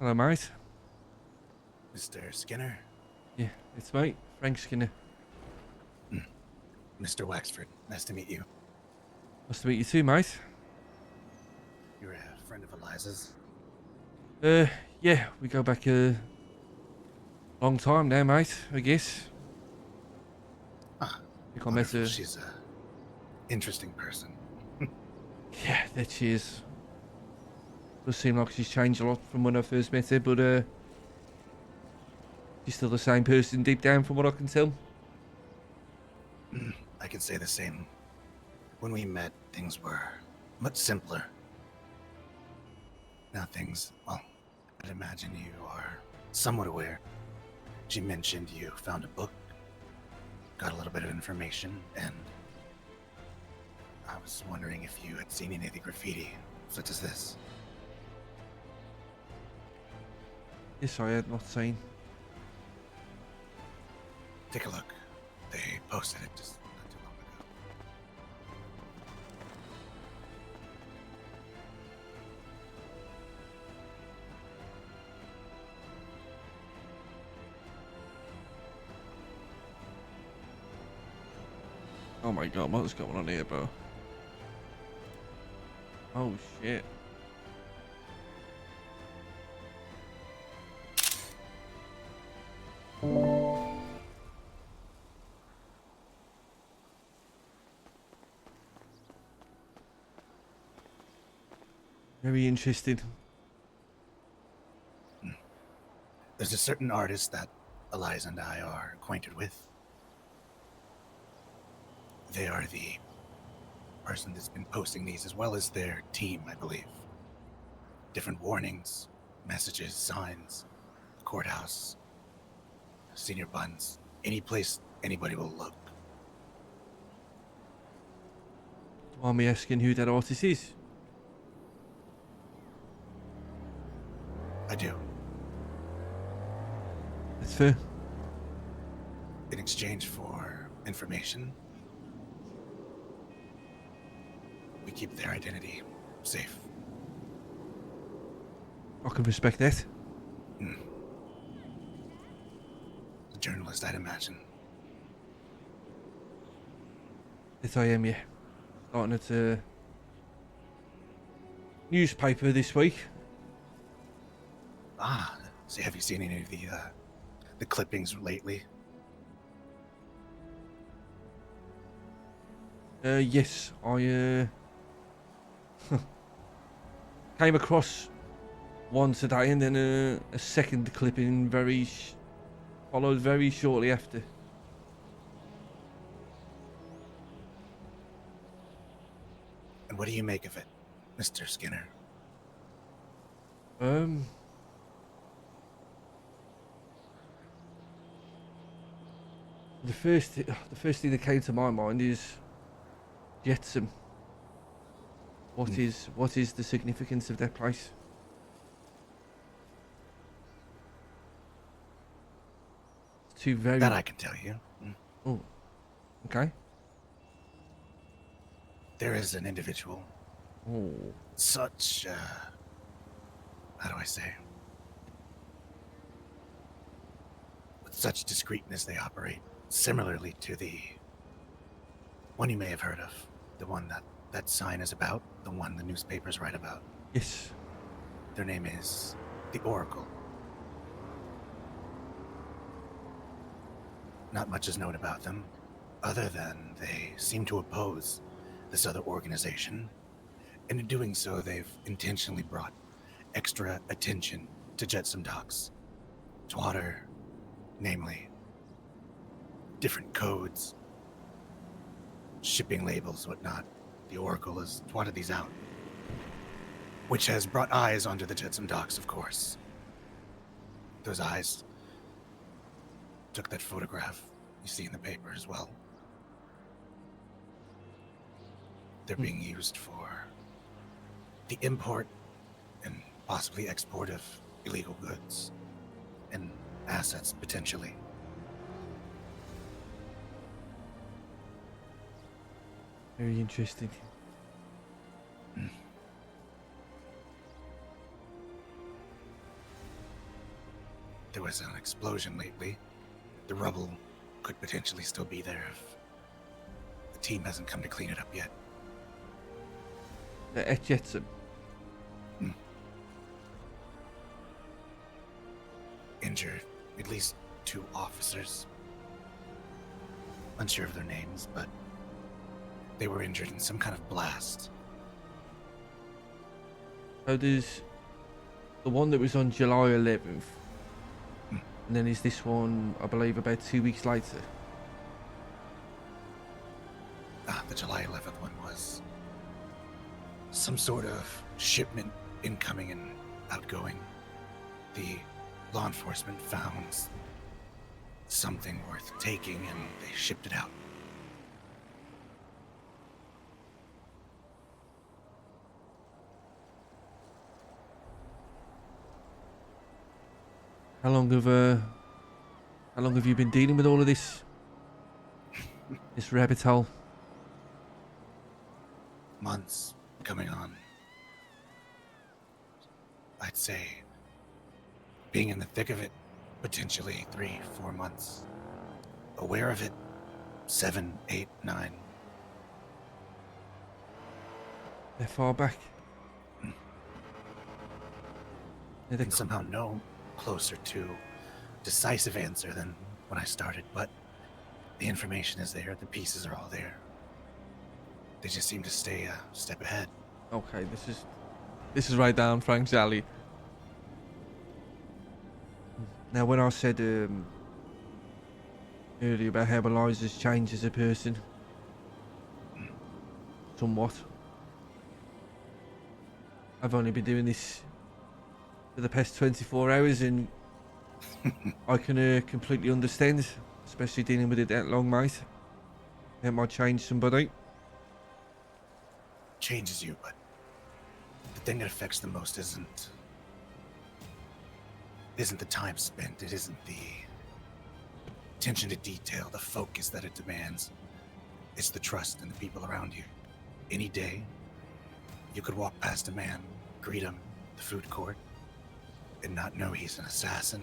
Hello, mate. Mr. Skinner? Yeah, it's me, Frank Skinner. Mr. Waxford, nice to meet you. Nice to meet you too, mate. You're a friend of Eliza's? Yeah, we go back a long time now, mate, I guess. Ah, I think I met wonderful. her. She's a interesting person. Yeah, that she is. Does seem like she's changed a lot from when I first met her, but she's still the same person deep down from what I can tell. I can say the same. When we met, things were much simpler. Now well, I'd imagine you are somewhat aware. She mentioned you found a book, got a little bit of information, and I was wondering if you had seen any of the graffiti, such as this. Yes, I had not seen. Take a look. They posted it just not too long ago. Oh my god, what's going on here, bro? Oh shit. Very interesting. There's a certain artist that Eliza and I are acquainted with. They are the person that's been posting these, as well as their team, I believe. Different warnings, messages, signs, courthouse, senior buns, any place anybody will look. Do you mind me asking who that artist is? I do. That's fair. In exchange for information, we keep their identity safe. I can respect that. A journalist, I'd imagine. Yes, I am, yeah. Starting at a newspaper this week. Ah, so have you seen any of the clippings lately? Yes, I came across one today, and then a second clipping followed very shortly after. And what do you make of it, Mr. Skinner? Um, the first thing that came to my mind is Jetsam. What is the significance of that place? It's two very. That I can tell you. Oh, okay. There is an individual, Oh, such, how do I say? With such discreetness they operate, similarly to the one you may have heard of, the one that sign is about, the one the newspapers write about. yes. Their name is the Oracle. Not much is known about them, other than they seem to oppose this other organization, and in doing so, they've intentionally brought extra attention to Jetsam docks, to water, namely, different codes, shipping labels, whatnot. The Oracle has twatted these out, which has brought eyes onto the Jetsam docks, of course. Those eyes took that photograph you see in the paper as well. They're being used for the import and possibly export of illegal goods and assets, potentially. Very interesting. there was an explosion lately. The rubble could potentially still be there if the team hasn't come to clean it up yet. At Jetsam. Injured at least 2 officers. Unsure of their names, but they were injured in some kind of blast. So there's the one that was on July 11th, and then is this one, I believe, about 2 weeks later. The July 11th one was some sort of shipment incoming and outgoing. The law enforcement found something worth taking and they shipped it out. How long have you been dealing with all of this? This rabbit hole? Months coming on. I'd say being in the thick of it, potentially 3-4 months. Aware of it, 7, 8, 9. They're far back. And somehow no closer to decisive answer than when I started, but the information is there, the pieces are all there. They just seem to stay a step ahead. Okay, this is right down Frank's alley. Now, when I said earlier about how Eliza's changed as a person, somewhat, I've only been doing this for the past 24 hours, and I can completely understand, especially dealing with it that long, mate. It might change somebody. Changes you, but the thing that affects the most isn't the time spent. It isn't the attention to detail, the focus that it demands. It's the trust in the people around you. Any day, you could walk past a man, greet him at the food court, and not know he's an assassin,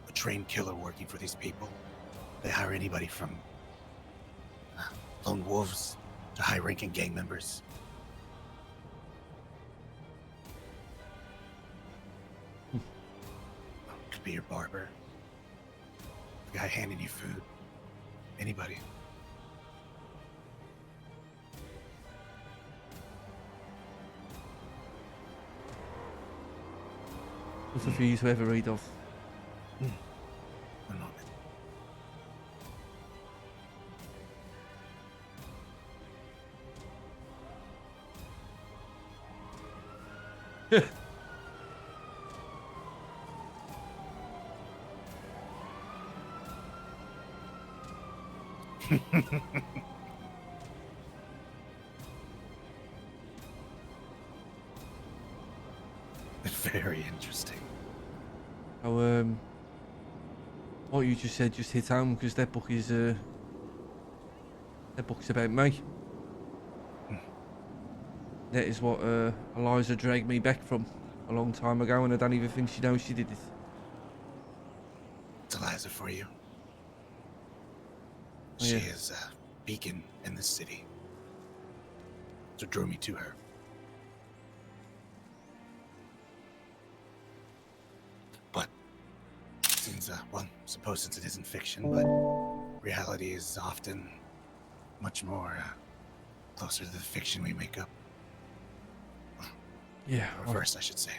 a trained killer working for these people. They hire anybody from lone wolves to high-ranking gang members. Could be your barber, the guy handing you food, anybody. Nothing for you to ever read of. One moment. Very interesting. Oh, what you just said just hit home, because that book's about me. That is what Eliza dragged me back from a long time ago, and I don't even think she knows she did it. It's Eliza for you. Oh, She yeah. is a beacon in the city. So drew me to her. But since, suppose since it isn't fiction, but reality is often much more closer to the fiction we make up. Yeah, Reverse, I should say.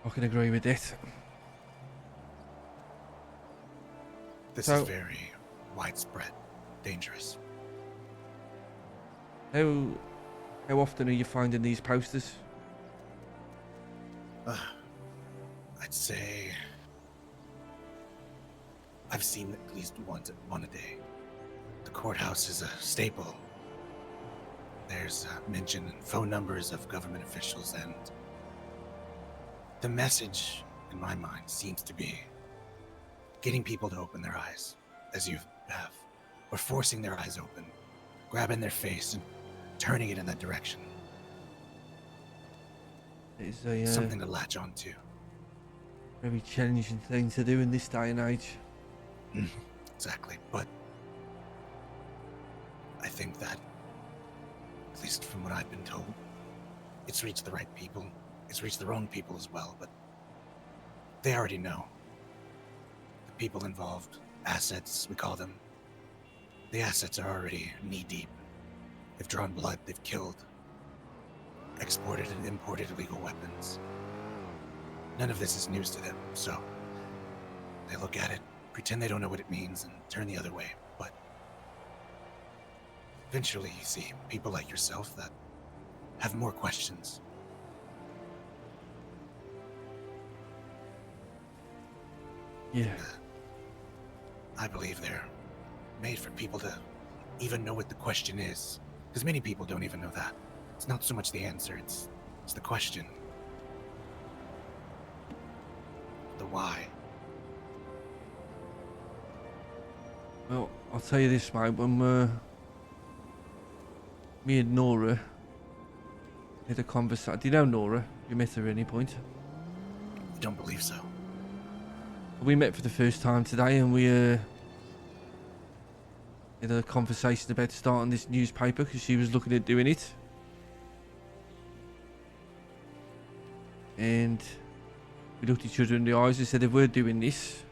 I can agree with that. This So- is very widespread, dangerous. How often are you finding these posters? I'd say I've seen at least one a day. The courthouse is a staple. There's mention and phone numbers of government officials, and the message, in my mind, seems to be getting people to open their eyes, as you have, or forcing their eyes open, grabbing their face and turning it in that direction. It's a Something to latch onto. Very challenging thing to do in this day and age. Exactly. But I think that, at least from what I've been told, it's reached the right people. It's reached the wrong people as well, but they already know. The people involved, assets, we call them. The assets are already knee-deep. They've drawn blood, they've killed, exported and imported illegal weapons. None of this is news to them, so they look at it, pretend they don't know what it means, and turn the other way. But eventually you see people like yourself that have more questions. Yeah. I believe they're made for people to even know what the question is. Because many people don't even know that. It's not so much the answer, it's the question. The why. Well, I'll tell you this, mate. When me and Nora had a conversation. Do you know Nora? You met her at any point? I don't believe so. We met for the first time today, and we had a conversation about starting this newspaper because she was looking at doing it. And we looked each other in the eyes and said, if we're doing this,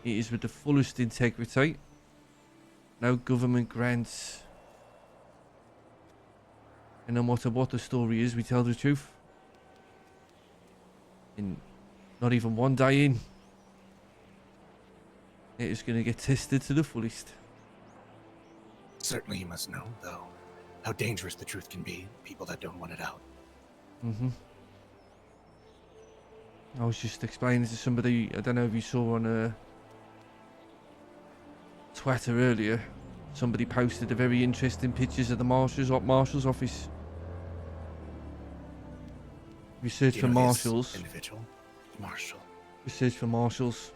it is with the fullest integrity. No government grants. And no matter what the story is, we tell the truth. And not even one day in, it is going to get tested to the fullest. Certainly you must know, though, how dangerous the truth can be, people that don't want it out. I was just explaining to somebody, I don't know if you saw on Twitter earlier, somebody posted a very interesting pictures of the marshal's office. If you search Do you for know this marshals, individual? Marshal. you search for marshals.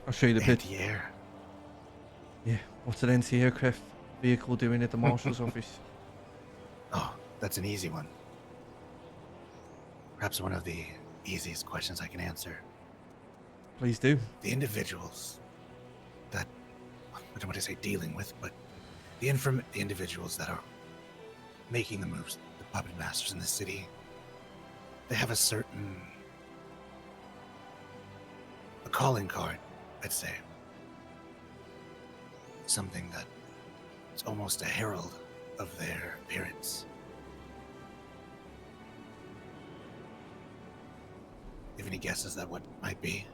I'll show you the picture. Anti-air. Yeah, what's an anti-aircraft vehicle doing at the marshal's office? Oh, that's an easy one. Perhaps one of the easiest questions I can answer. Please do. The individuals that, I don't want to say dealing with, but the individuals that are making the moves, the puppet masters in the city, they have a calling card, I'd say. Something that is almost a herald of their appearance. You have any guesses that what might be?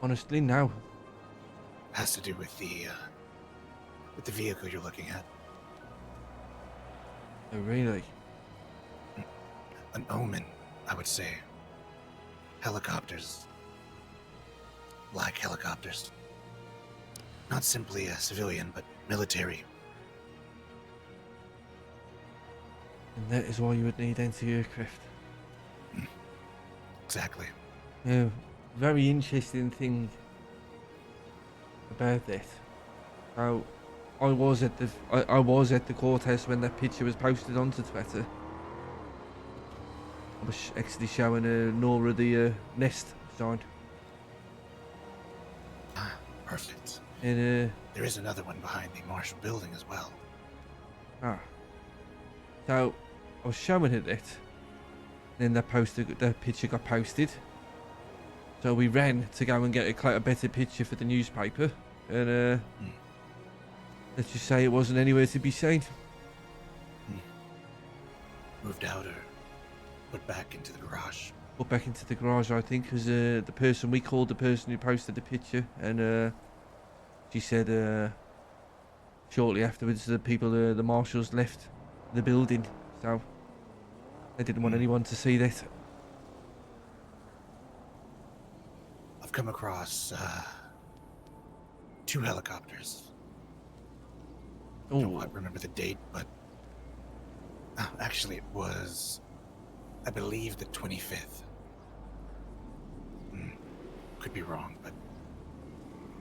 Honestly, no. Has to do with the vehicle you're looking at. Oh, really? An omen, I would say. Helicopters. Black helicopters. Not simply a civilian, but military. And that is why you would need anti-aircraft. Exactly. Yeah, very interesting thing about that. How I was at the courthouse when that picture was posted onto Twitter. I was actually showing Nora the nest sign. Ah, perfect. And There is another one behind the Marshall building as well. so I was showing her that. Then that picture got posted. So we ran to go and get a better picture for the newspaper. And let's just say it wasn't anywhere to be seen. Moved out or put back into the garage. Put back into the garage, I think, because we called the person who posted the picture, and she said shortly afterwards the marshals left the building, so they didn't want anyone to see that. I've come across 2 helicopters. I don't quite remember the date, but actually it was, I believe, the 25th. could be wrong, but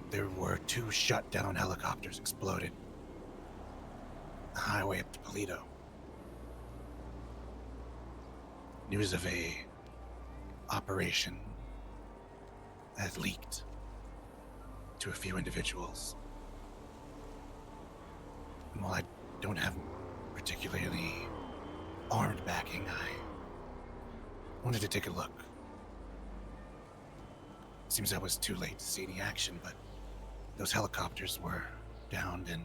there were 2 shut-down helicopters exploded on the highway up to Polito. News of a operation had leaked to a few individuals. And while I don't have particularly armed backing, I wanted to take a look. Seems I was too late to see any action, but those helicopters were downed, and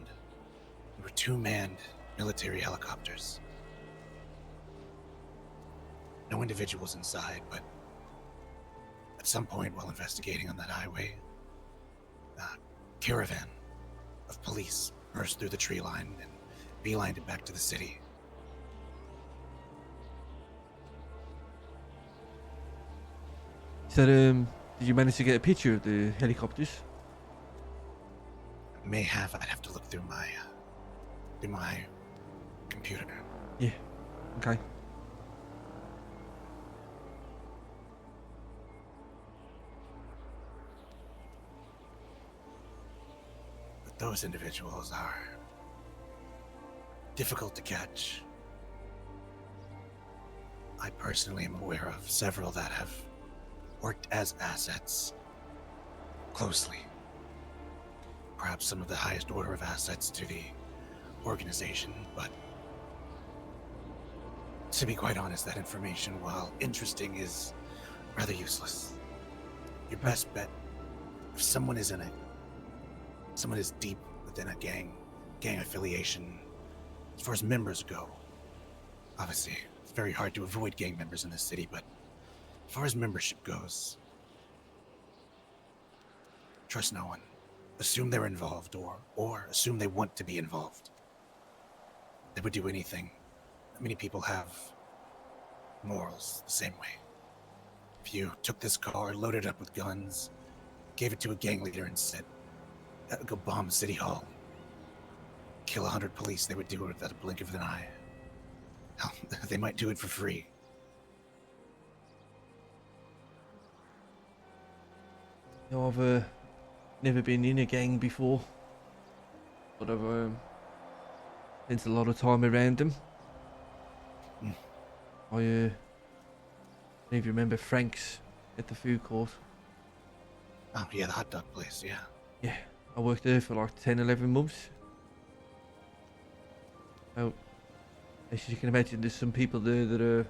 there were 2 manned military helicopters. No individuals inside, but at some point while investigating on that highway, a caravan of police burst through the tree line and beelined it back to the city. So, did you manage to get a picture of the helicopters? May have. I'd have to look through my computer. Yeah. Okay. But those individuals are difficult to catch. I personally am aware of several that have worked as assets closely. Perhaps some of the highest order of assets to the organization, but to be quite honest, that information, while interesting, is rather useless. Your best bet, if someone is deep within a gang affiliation, as far as members go, obviously it's very hard to avoid gang members in this city, but as far as membership goes, trust no one. Assume they're involved, or assume they want to be involved. They would do anything. Many people have morals the same way. If you took this car, loaded it up with guns, gave it to a gang leader and said, go bomb City Hall, kill 100 police, they would do it without a blink of an eye. Hell, they might do it for free. No, I've never been in a gang before, but I've spent a lot of time around them. I don't know if you remember Frank's at the food court. Oh yeah, the hot dog place, yeah. Yeah, I worked there for like 10, 11 months. So, as you can imagine, there's some people there that are...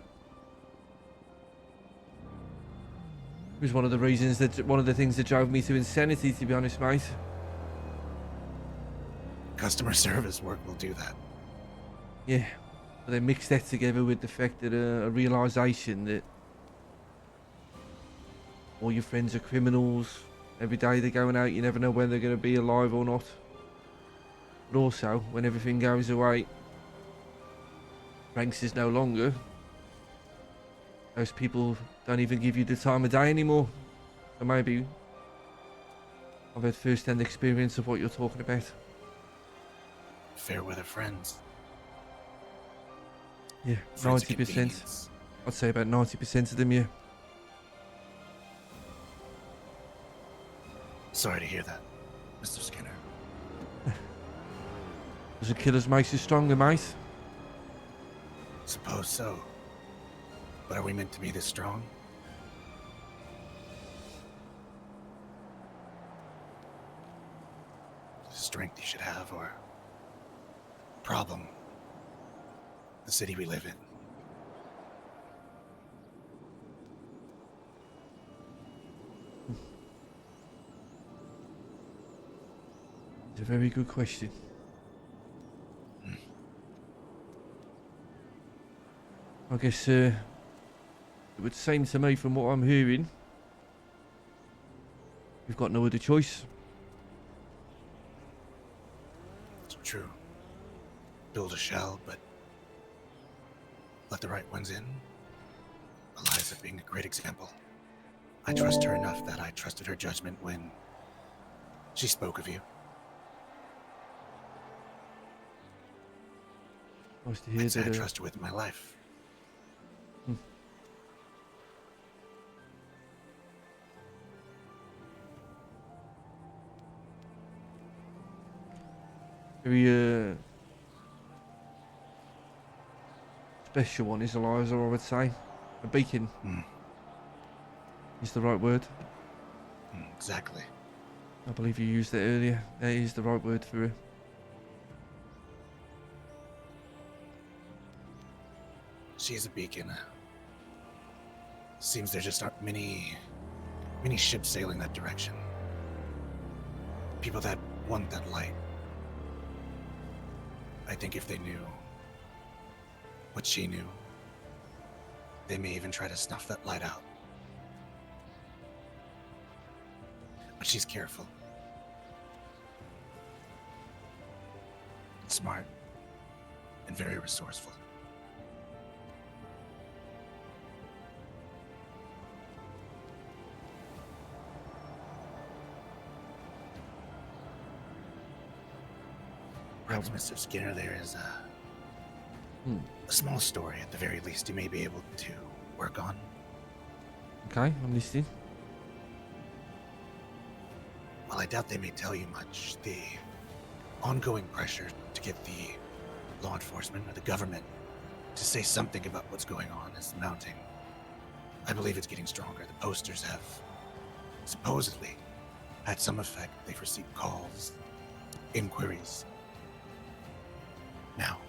It was one of the things that drove me to insanity, to be honest, mate. Customer service work will do that. Yeah, but they mix that together with the fact that a realisation that all your friends are criminals. Every day they're going out, you never know when they're going to be alive or not. But also, when everything goes away, Frank's is no longer. Those people don't even give you the time of day anymore. So maybe I've had first-hand experience of what you're talking about. Fair weather friends. Yeah, Friends of 90%. convenience. I'd say about 90% of them, yeah. Sorry to hear that, Mr. Skinner. Does the killers makes you stronger, mate? Suppose so. But are we meant to be this strong? Strength you should have, or problem the city we live in. It's a very good question. I guess it would seem to me, from what I'm hearing, we've got no other choice. It's true. Build a shell, but let the right ones in. Eliza being a great example. I trust her enough that I trusted her judgment when she spoke of you. Nice to hear I'd say I that. trust her with my life. very special one is Eliza, I would say. A beacon is the right word. Exactly. I believe you used it earlier. That is the right word for her. She's a beacon. Seems there just aren't many ships sailing that direction. People that want that light. I think if they knew what she knew, they may even try to snuff that light out. But she's careful. Smart. And very resourceful. Perhaps, Mr. Skinner, there is a small story, at the very least, you may be able to work on. Okay, I'm listening. While I doubt they may tell you much, the ongoing pressure to get the law enforcement or the government to say something about what's going on is mounting. I believe it's getting stronger. The posters have supposedly had some effect. They've received calls, inquiries. Now,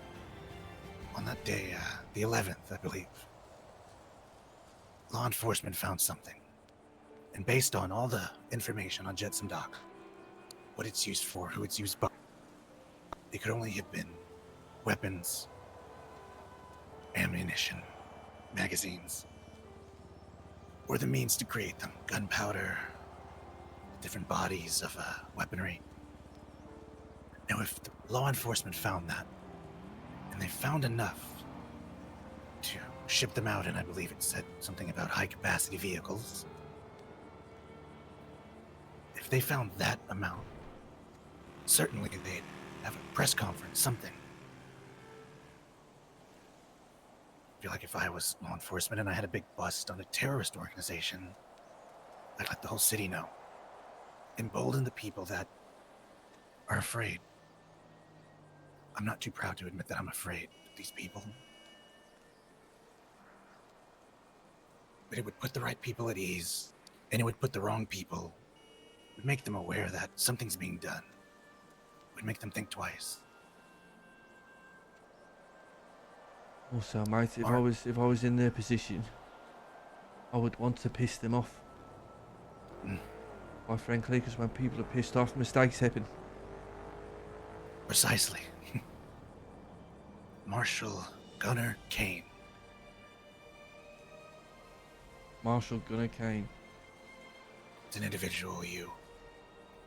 on that day, the 11th, I believe, law enforcement found something. And based on all the information on Jetsam Dock, what it's used for, who it's used by, it could only have been weapons, ammunition, magazines, or the means to create them, gunpowder, different bodies of weaponry. Now, if the law enforcement found that, and they found enough to ship them out, and I believe it said something about high-capacity vehicles, if they found that amount, certainly they'd have a press conference, something. I feel like if I was law enforcement and I had a big bust on a terrorist organization, I'd let the whole city know. Embolden the people that are afraid. I'm not too proud to admit that I'm afraid of these people. But it would put the right people at ease, and it would put the wrong people, it would make them aware that something's being done. It would make them think twice. Also, mate, if I was in their position, I would want to piss them off. Quite frankly, because when people are pissed off, mistakes happen. Precisely. Marshal Gunnar Kane. Marshal Gunnar Kane. It's an individual you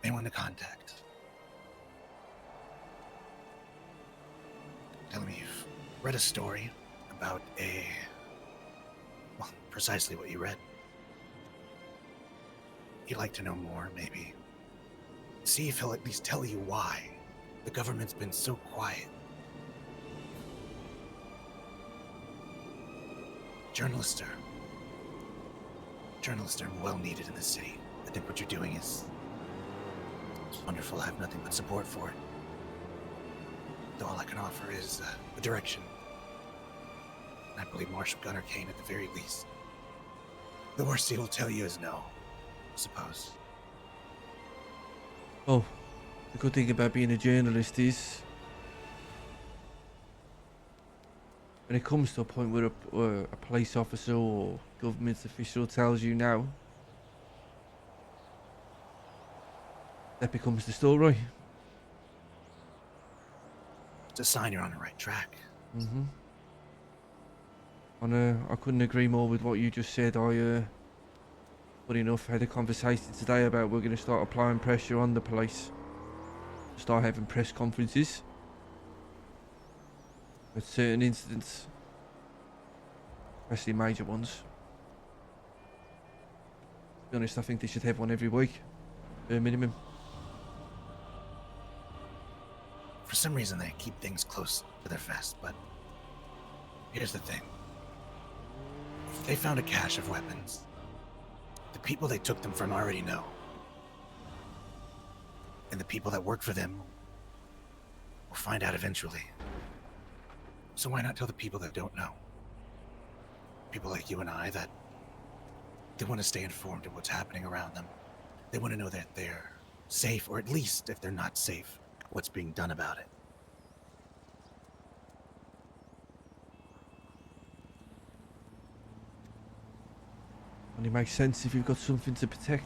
may want to contact. Tell me you've read a story about precisely what you read. You'd like to know more, maybe. See if he'll at least tell you why the government's been so quiet. Journalists are well needed in the city. I think what you're doing is wonderful. I have nothing but support for it. Though all I can offer is a direction. And I believe Marshal Gunnar Kane at the very least. The worst he'll tell you is no, I suppose. Oh, the good thing about being a journalist when it comes to a point where a police officer or government official tells you now, that becomes the story. It's a sign you're on the right track. Mm-hmm. And I couldn't agree more with what you just said. I, funny enough, had a conversation today about we're going to start applying pressure on the police. Start having press conferences with certain incidents, especially major ones. To be honest, I think they should have one every week, bare minimum. For some reason, they keep things close to their vest, but here's the thing. If they found a cache of weapons, the people they took them from already know. And the people that work for them We'll find out eventually. So why not tell the people that don't know? People like you and I that they want to stay informed of what's happening around them. They want to know that they're safe, or at least if they're not safe, what's being done about it. Only makes sense if you've got something to protect.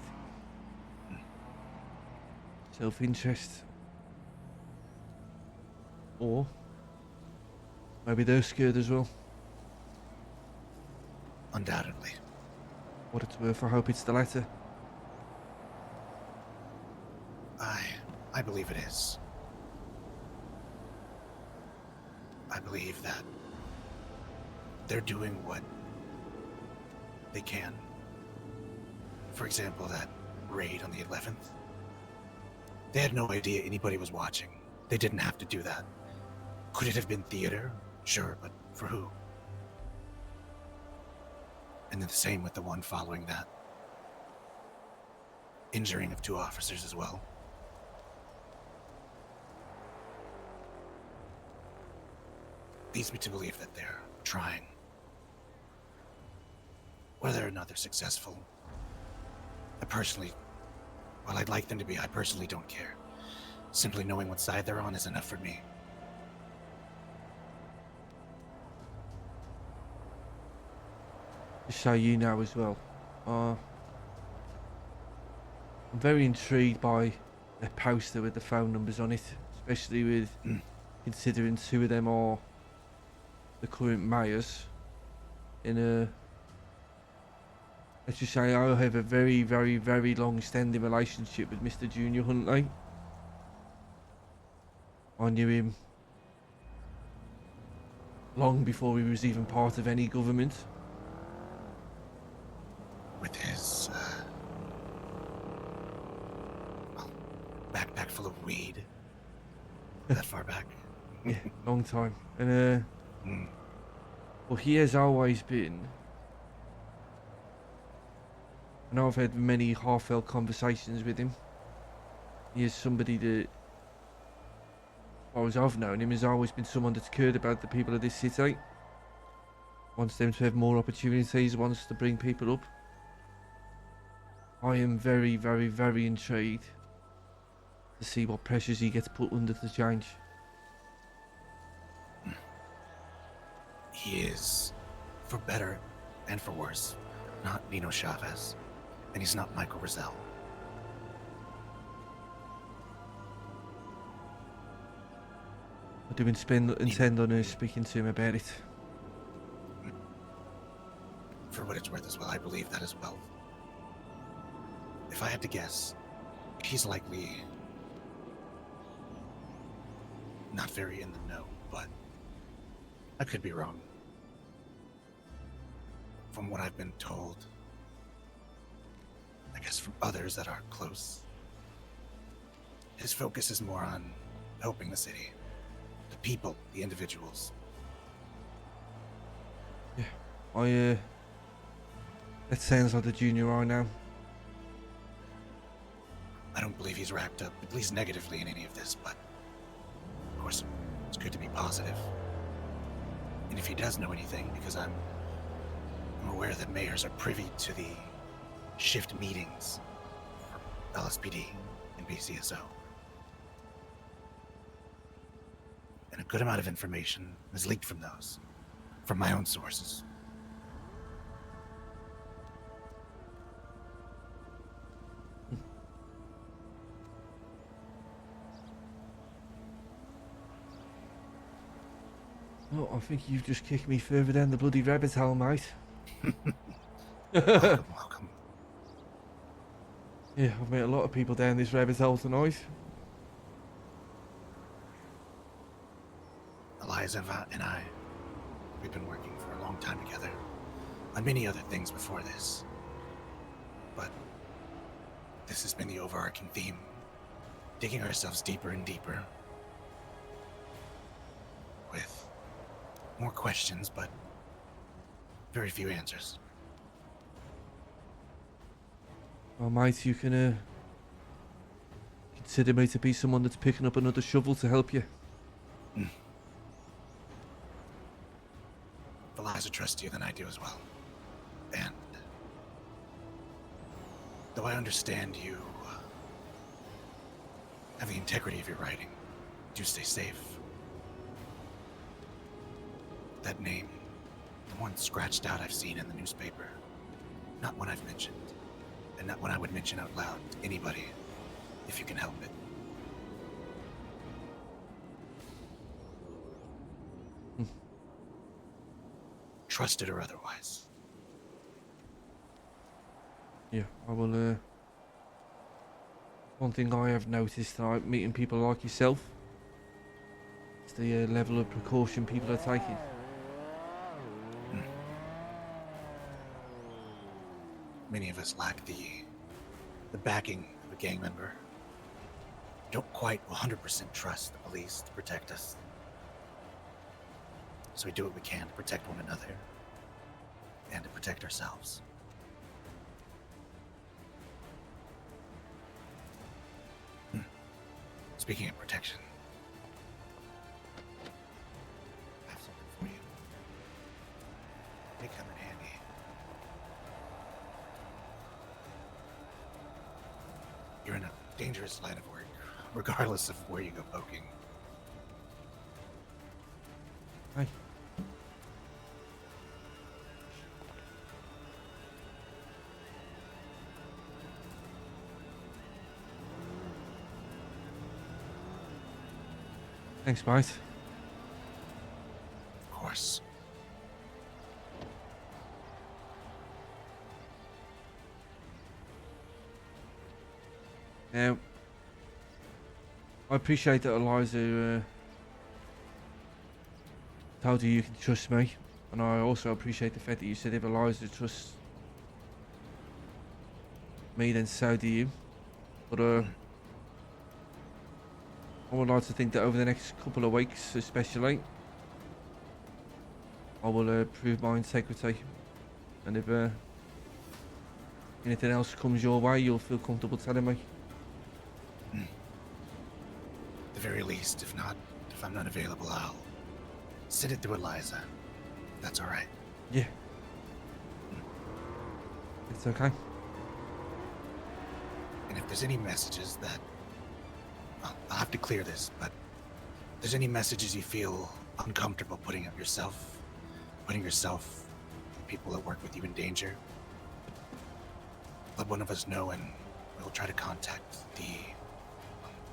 Self-interest. Or maybe they're scared as well. Undoubtedly. What it's worth, I hope it's the latter. I believe it is. I believe that they're doing what they can. For example, that raid on the 11th. They had no idea anybody was watching. They didn't have to do that. Could it have been theater? Sure, but for who? And then the same with the one following that. Injuring of 2 officers as well. Leads me to believe that they're trying. Whether or not they're successful, while I'd like them to be, I personally don't care. Simply knowing what side they're on is enough for me. Just so you know as well, I'm very intrigued by the poster with the phone numbers on it, especially with considering 2 of them are the current mayors. Let's just say I have a very, very, very long-standing relationship with Mr. Junior Huntley. I knew him long before he was even part of any government. With his backpack full of weed. That far back. Yeah, long time. And well, he has always been, and I've had many heartfelt conversations with him. He is somebody that, as far as I've known him, has always been someone that's cared about the people of this city. Wants them to have more opportunities, wants to bring people up. I am very, very, very intrigued to see what pressures he gets put under to change. He is, for better and for worse, not Nino Chavez, and he's not Michael Rizal. I do intend on speaking to him about it. For what it's worth as well, I believe that as well. If I had to guess, he's likely not very in the know, but I could be wrong. From what I've been told, I guess from others that are close, his focus is more on helping the city, the people, the individuals. Yeah, that sounds like the junior I know. I don't believe he's wrapped up, at least negatively, in any of this, but of course, it's good to be positive. And if he does know anything, because I'm aware that mayors are privy to the shift meetings for LSPD and BCSO. And a good amount of information is leaked from those, from my own sources. Well, I think you've just kicked me further down the bloody rabbit hole, mate. Welcome. Yeah, I've met a lot of people down this rabbit hole tonight. Eliza and I, we've been working for a long time together on many other things before this. But this has been the overarching theme, digging ourselves deeper and deeper with more questions, but very few answers. Well, mate, you can consider me to be someone that's picking up another shovel to help you. Eliza trusts you, then I do as well. And though I understand you have the integrity of your writing, do stay safe. That name, the one scratched out I've seen in the newspaper, not one I've mentioned, and not one I would mention out loud to anybody, if you can help it. Trusted or otherwise. Yeah, I will. One thing I have noticed tonight, meeting people like yourself, is the level of precaution people are taking. Many of us lack the backing of a gang member. Don't quite 100% trust the police to protect us. So we do what we can to protect one another and to protect ourselves. Speaking of protection, I have something for you. May come in handy. You're in a dangerous line of work, regardless of where you go poking. Hey. Thanks, mate. Of course. Now, I appreciate that Eliza told you can trust me, and I also appreciate the fact that you said if Eliza trusts me, then so do you. But I would like to think that over the next couple of weeks, especially, I will prove my integrity, and if anything else comes your way, you'll feel comfortable telling me. At the very least, if I'm not available, I'll send it to Eliza. That's all right. Yeah. It's okay. And if there's any messages that... Well, I'll have to clear this, but if there's any messages you feel uncomfortable putting up yourself, people that work with you in danger, let one of us know and we'll try to contact the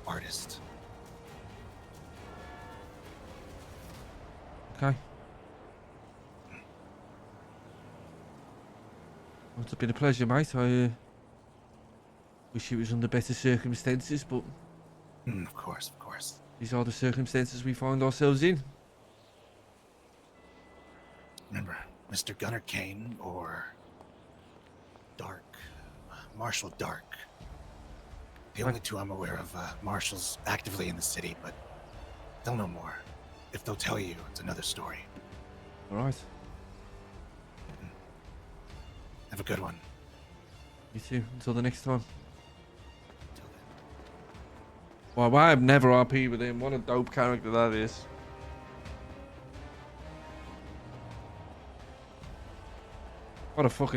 artist. Okay. Well, it's been a pleasure, mate. I wish it was under better circumstances, but Of course, of course. these are the circumstances we find ourselves in. Remember, Mr. Gunnar Kane or Dark, Marshall Dark. The only two I'm aware of. Marshall's actively in the city, but they'll know more. If they'll tell you, it's another story. All right. Have a good one. You too. Until the next time. Till then. Well, I have never RP with him. What a dope character that is. What a fucking